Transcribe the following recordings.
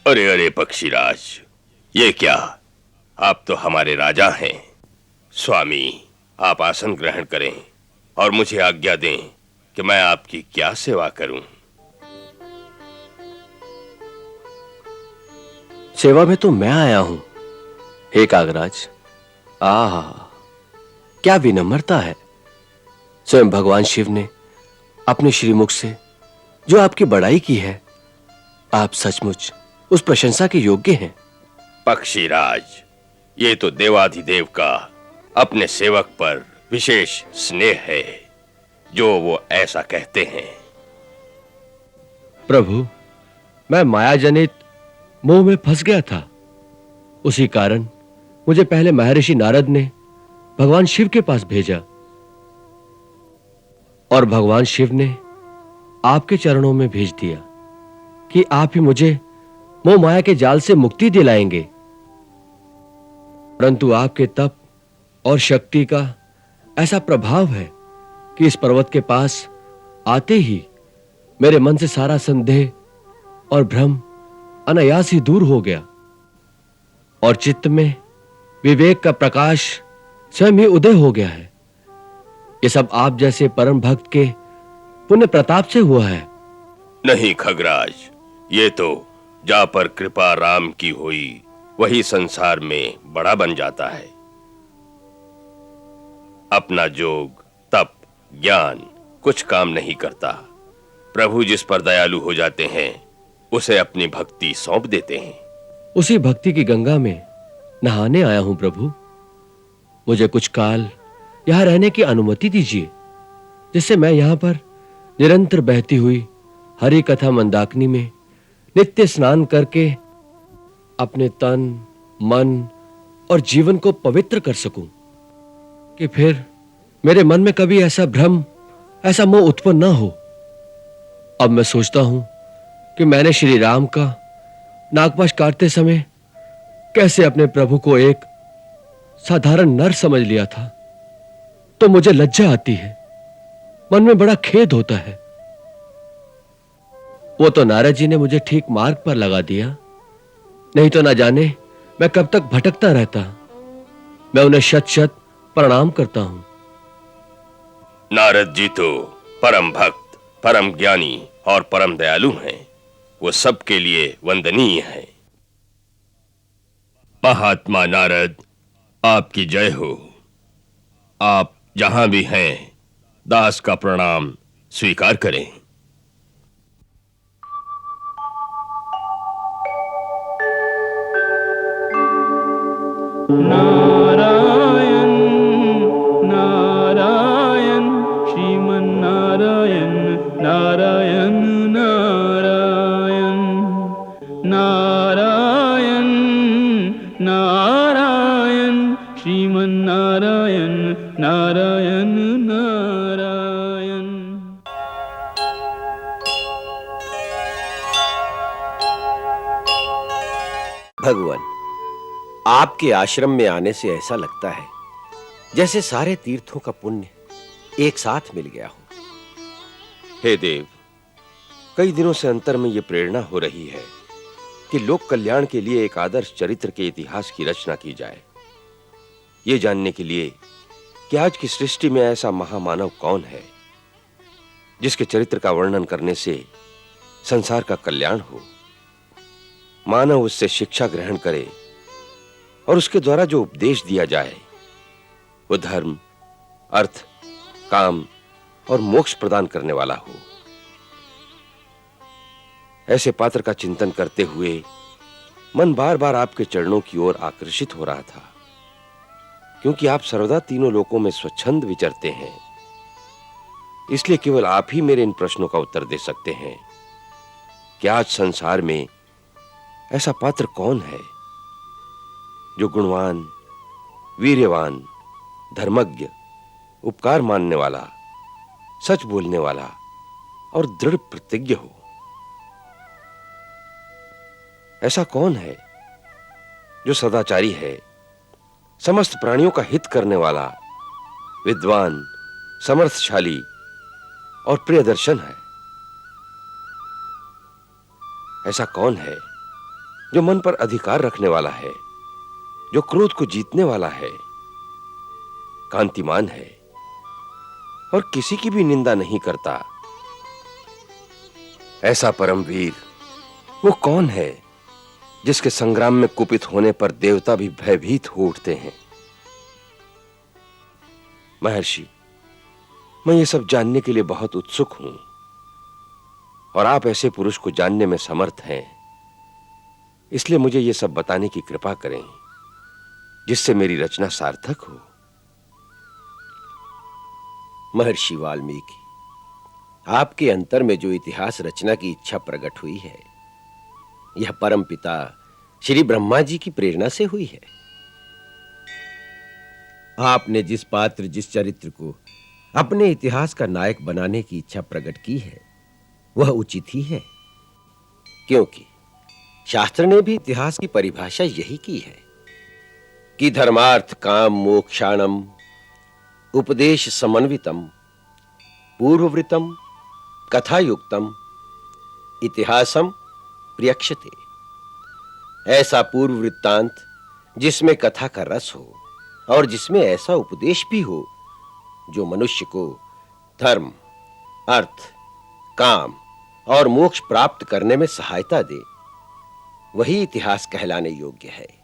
अरे अरे पक्षीराज, ये क्या? आप तो हमारे राजा हैं। स्वामी, आप आसन ग्रहण करें और मुझे आज्ञा दें कि मैं आपकी क्या सेवा करूं। सेवा में तो मैं आया हूं, हे कागराज। आहा, क्या विनम्रता है। स्वयं भगवान शिव ने अपने श्रीमुख से जो आपकी बड़ाई की है, आप सचमुच उस प्रशंसा के योग्य हैं। पक्षीराज, ये तो देवाधिदेव का अपने सेवक पर विशेष स्नेह है, जो वो ऐसा कहते हैं। प्रभु, मैं माया जनित मोह में फंस गया था। उसी कारण मुझे पहले महर्षि नारद ने भगवान शिव के पास भेजा और भगवान शिव ने आपके चरणों में भेज दिया कि आप ही मुझे मोह माया के जाल से मुक्ति दिलाएंगे। परंतु आपके तप और शक्ति का ऐसा प्रभाव है कि इस पर्वत के पास आते ही मेरे मन से सारा संदेह और भ्रम अनायास ही दूर हो गया और चित्त में विवेक का प्रकाश स्वयं ही उदय हो गया है। ये सब आप जैसे परम भक्त के पुण्य प्रताप से हुआ है। नहीं खगराज, ये तो जा पर कृपा राम की हुई वही संसार में बड़ा बन जाता है। अपना जोग, तप, ज्ञान कुछ काम नहीं करता। प्रभु जिस पर दयालु हो जाते हैं, उसे अपनी भक्ति सौंप देते हैं। उसी भक्ति की गंगा में नहाने आया हूं प्रभु। मुझे कुछ काल यहां रहने की अनुमति दीजिए, जिससे मैं यहां पर निरंतर बहती हुई हरि कथा मंदाकिनी में नित्य स्नान करके अपने तन, मन और जीवन को पवित्र कर सकूं, कि फिर मेरे मन में कभी ऐसा भ्रम, ऐसा मोह उत्पन्न न हो। अब मैं सोचता हूं कि मैंने श्री राम का नागपाश काटते समय कैसे अपने प्रभु को एक साधारण नर समझ लिया था, तो मुझे लज्जा आती है, मन में बड़ा खेद होता है। वो तो नारद जी ने मुझे ठीक मार्ग पर लगा दिया, नहीं तो ना जाने मैं कब तक भटकता रहता। मैं उन्हें शत शत प्रणाम करता हूं। नारद जी तो परम भक्त, परम ज्ञानी और परम दयालु हैं। वो सबके लिए वंदनीय हैं। महात्मा नारद, आपकी जय हो। आप जहां भी हैं, दास का प्रणाम स्वीकार करें। नारायण नारायण श्रीमन्नारायण नारायण नारायण नारायण नारायण श्रीमन्नारायण नारायण नारायण। भगवान, आपके आश्रम में आने से ऐसा लगता है जैसे सारे तीर्थों का पुण्य एक साथ मिल गया हो। हे देव, कई दिनों से अंतर में यह प्रेरणा हो रही है कि लोक कल्याण के लिए एक आदर्श चरित्र के इतिहास की रचना की जाए। यह जानने के लिए कि आज की सृष्टि में ऐसा महामानव कौन है जिसके चरित्र का वर्णन करने से संसार का कल्याण हो, मानव उससे शिक्षा ग्रहण करे और उसके द्वारा जो उपदेश दिया जाए वो धर्म, अर्थ, काम और मोक्ष प्रदान करने वाला हो। ऐसे पात्र का चिंतन करते हुए मन बार-बार आपके चरणों की ओर आकर्षित हो रहा था, क्योंकि आप सर्वदा तीनों लोकों में स्वच्छंद विचरते हैं। इसलिए केवल आप ही मेरे इन प्रश्नों का उत्तर दे सकते हैं कि आज संसार में ऐसा पात्र कौन है जो गुणवान, वीर्यवान, धर्मज्ञ, उपकार मानने वाला, सच बोलने वाला और दृढ़ प्रतिज्ञ हो। ऐसा कौन है जो सदाचारी है, समस्त प्राणियों का हित करने वाला, विद्वान, समर्थशाली और प्रियदर्शन है। ऐसा कौन है जो मन पर अधिकार रखने वाला है, जो क्रोध को जीतने वाला है, कांतिमान है और किसी की भी निंदा नहीं करता। ऐसा परमवीर वो कौन है जिसके संग्राम में कुपित होने पर देवता भी भयभीत हो उठते हैं? महर्षि, मैं ये सब जानने के लिए बहुत उत्सुक हूं और आप ऐसे पुरुष को जानने में समर्थ हैं, इसलिए मुझे ये सब बताने की कृपा करें जिससे मेरी रचना सार्थक हो। महर्षि वाल्मीकि, आपके अंतर में जो इतिहास रचना की इच्छा प्रकट हुई है, यह परम पिता श्री ब्रह्मा जी की प्रेरणा से हुई है। आपने जिस पात्र, जिस चरित्र को अपने इतिहास का नायक बनाने की इच्छा प्रकट की है, वह उचित ही है, क्योंकि शास्त्र ने भी इतिहास की परिभाषा यही की है कि धर्मार्थ काम मोक्षाणम उपदेश समन्वितम पूर्ववृतम कथायुक्तम इतिहासम प्रियक्षते। ऐसा पूर्व वृत्तांत जिसमें कथा का रस हो और जिसमें ऐसा उपदेश भी हो जो मनुष्य को धर्म, अर्थ, काम और मोक्ष प्राप्त करने में सहायता दे, वही इतिहास कहलाने योग्य है।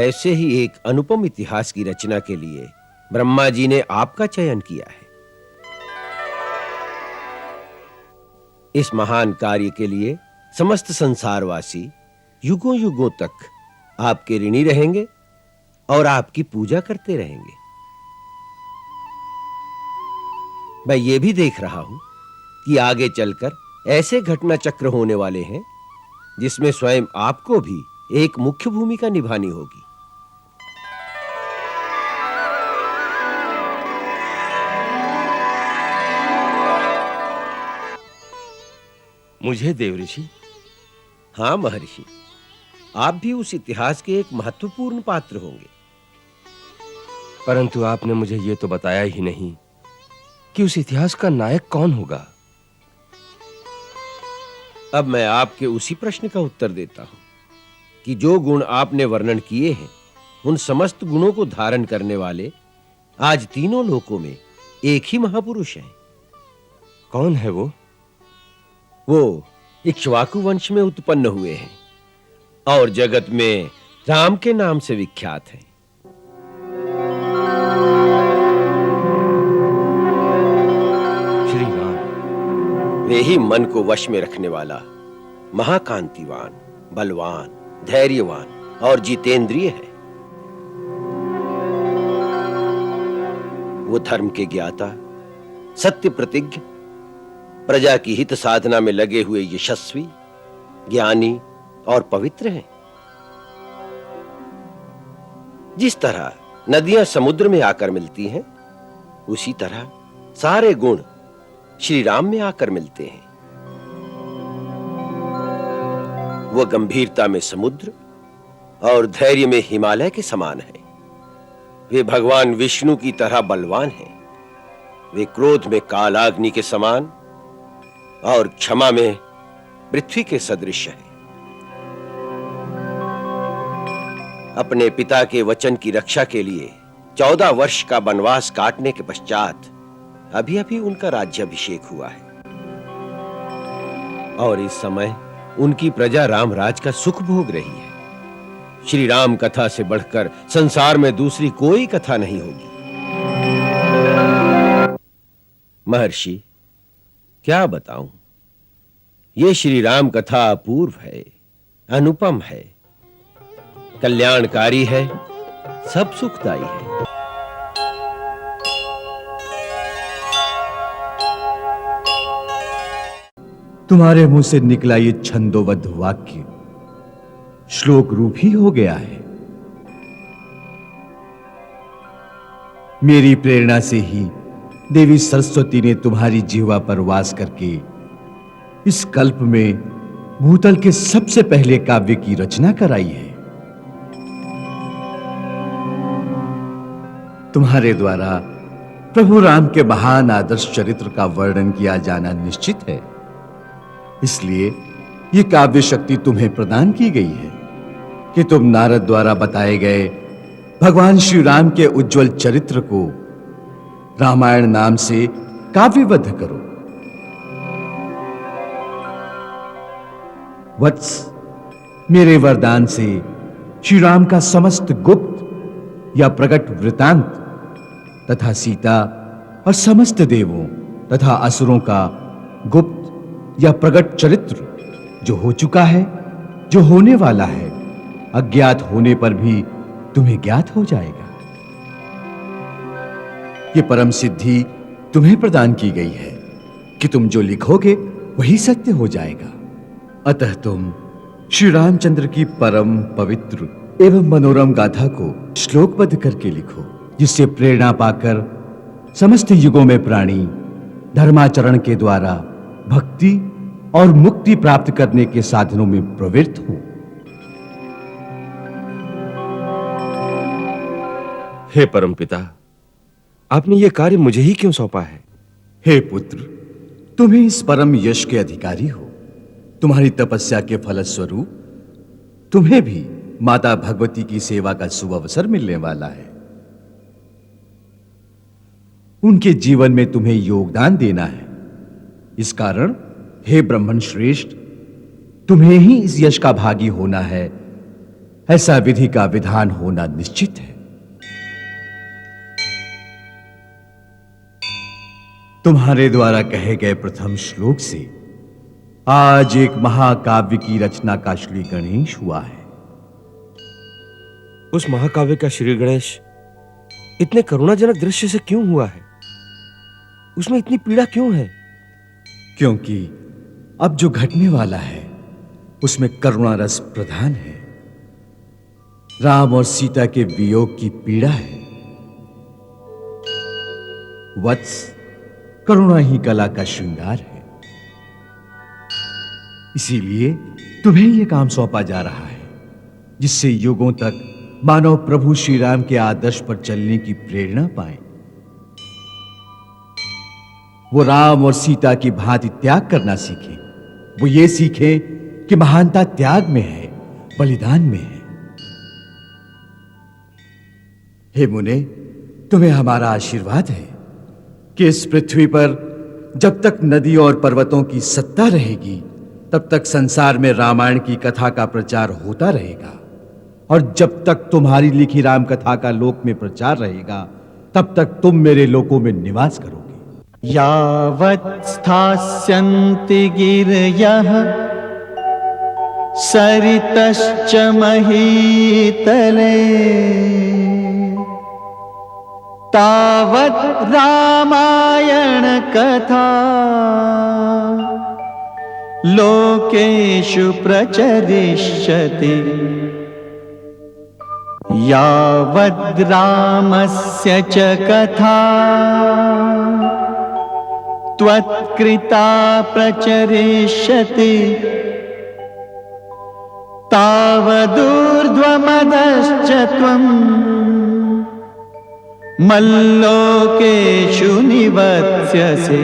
ऐसे ही एक अनुपम इतिहास की रचना के लिए ब्रह्मा जी ने आपका चयन किया है। इस महान कार्य के लिए समस्त संसारवासी युगों युगों तक आपके ऋणी रहेंगे और आपकी पूजा करते रहेंगे। मैं ये भी देख रहा हूं कि आगे चलकर ऐसे घटना चक्र होने वाले हैं जिसमें स्वयं आपको भी एक मुख्य भूमिका निभानी होगी। मुझे देवऋषि? हां महर्षि, आप भी उस इतिहास के एक महत्वपूर्ण पात्र होंगे। परंतु आपने मुझे यह तो बताया ही नहीं कि उस इतिहास का नायक कौन होगा। अब मैं आपके उसी प्रश्न का उत्तर देता हूं कि जो गुण आपने वर्णन किए हैं, उन समस्त गुणों को धारण करने वाले आज तीनों लोकों में एक ही महापुरुष हैं। कौन है वो? वो इक्ष्वाकु वंश में उत्पन्न हुए हैं और जगत में राम के नाम से विख्यात हैं। श्री राम। वे ही मन को वश में रखने वाला महाकांतिवान, बलवान, धैर्यवान और जितेंद्रिय है। वो धर्म के ज्ञाता, सत्य प्रतिज्ञ, प्रजा की हित साधना में लगे हुए यशस्वी, ज्ञानी और पवित्र हैं। जिस तरह नदियां समुद्र में आकर मिलती हैं, उसी तरह सारे गुण श्री राम में आकर मिलते हैं। वो गंभीरता में समुद्र और धैर्य में हिमालय के समान है। वे भगवान विष्णु की तरह बलवान हैं। वे क्रोध में कालाग्नि के समान और क्षमा में पृथ्वी के सदृश है। अपने पिता के वचन की रक्षा के लिए 14 वर्ष का वनवास काटने के पश्चात अभी-अभी उनका राज्याभिषेक हुआ है और इस समय उनकी प्रजा रामराज का सुख भोग रही है। श्री राम कथा से बढ़कर संसार में दूसरी कोई कथा नहीं होगी। महर्षि, क्या बताऊं? ये श्री राम कथा अपूर्व है, अनुपम है, कल्याणकारी है, सब सुखदाई है। तुम्हारे मुंह से निकला ये छंदोबद्ध वाक्य श्लोक रूप ही हो गया है। मेरी प्रेरणा से ही देवी सरस्वती ने तुम्हारी जिह्वा पर वास करके इस कल्प में भूतल के सबसे पहले काव्य की रचना कराई है। तुम्हारे द्वारा प्रभु राम के महान आदर्श चरित्र का वर्णन किया जाना निश्चित है। इसलिए ये काव्य शक्ति तुम्हें प्रदान की गई है कि तुम नारद द्वारा बताए गए भगवान श्री राम के उज्जवल चरित्र को रामायण नाम से काव्यबद्ध करो। वत्स, मेरे वरदान से श्री राम का समस्त गुप्त या प्रकट वृतांत तथा सीता और समस्त देवों तथा असुरों का गुप्त या प्रकट चरित्र जो हो चुका है, जो होने वाला है, अज्ञात होने पर भी तुम्हें ज्ञात हो जाएगा। ये परम सिद्धि तुम्हें प्रदान की गई है कि तुम जो लिखोगे वही सत्य हो जाएगा। अतः तुम श्री रामचंद्र की परम पवित्र एवं मनोरम गाथा को श्लोकबद्ध करके लिखो, जिससे प्रेरणा पाकर समस्त युगों में प्राणी धर्माचरण के द्वारा भक्ति और मुक्ति प्राप्त करने के साधनों में प्रवृत्त हो। हे परमपिता, आपने यह कार्य मुझे ही क्यों सौंपा है? हे पुत्र, तुम्हें इस परम यश के अधिकारी हो। तुम्हारी तपस्या के फलस्वरूप तुम्हें भी माता भगवती की सेवा का सुअवसर मिलने वाला है। उनके जीवन में तुम्हें योगदान देना है। इस कारण हे ब्राह्मण श्रेष्ठ, तुम्हें ही इस यश का भागी होना है, ऐसा विधि का विधान होना निश्चित है। तुम्हारे द्वारा कहे गए प्रथम श्लोक से आज एक महाकाव्य की रचना का श्री गणेश हुआ है। उस महाकाव्य का श्री गणेश इतने करुणाजनक दृश्य से क्यों हुआ है? उसमें इतनी पीड़ा क्यों है? क्योंकि अब जो घटने वाला है उसमें करुणा रस प्रधान है। राम और सीता के वियोग की पीड़ा है। वत्स, करुणा ही कला का श्रृंगार है। इसीलिए तुम्हें यह काम सौंपा जा रहा है, जिससे युगों तक मानव प्रभु श्री राम के आदर्श पर चलने की प्रेरणा पाए। वो राम और सीता की भांति त्याग करना सीखें। वो ये सीखें कि महानता त्याग में है, बलिदान में है। हे मुने, तुम्हें हमारा आशीर्वाद है कि इस पृथ्वी पर जब तक नदी और पर्वतों की सत्ता रहेगी, तब तक संसार में रामायण की कथा का प्रचार होता रहेगा। और जब तक तुम्हारी लिखी राम कथा का लोक में प्रचार रहेगा, तब तक तुम मेरे लोकों में निवास करोगे। यावत् स्थास्यन्ति गिरयः सरितश्च महीतले तावत् रामायण कथा लोकेषु प्रचरिष्यति। यावद् रामस्य च कथा त्वत्कृता प्रचरिष्यति तावदूर्ध्वमदश्च त्वम् मल्लोकेषु निवत्स्यसि।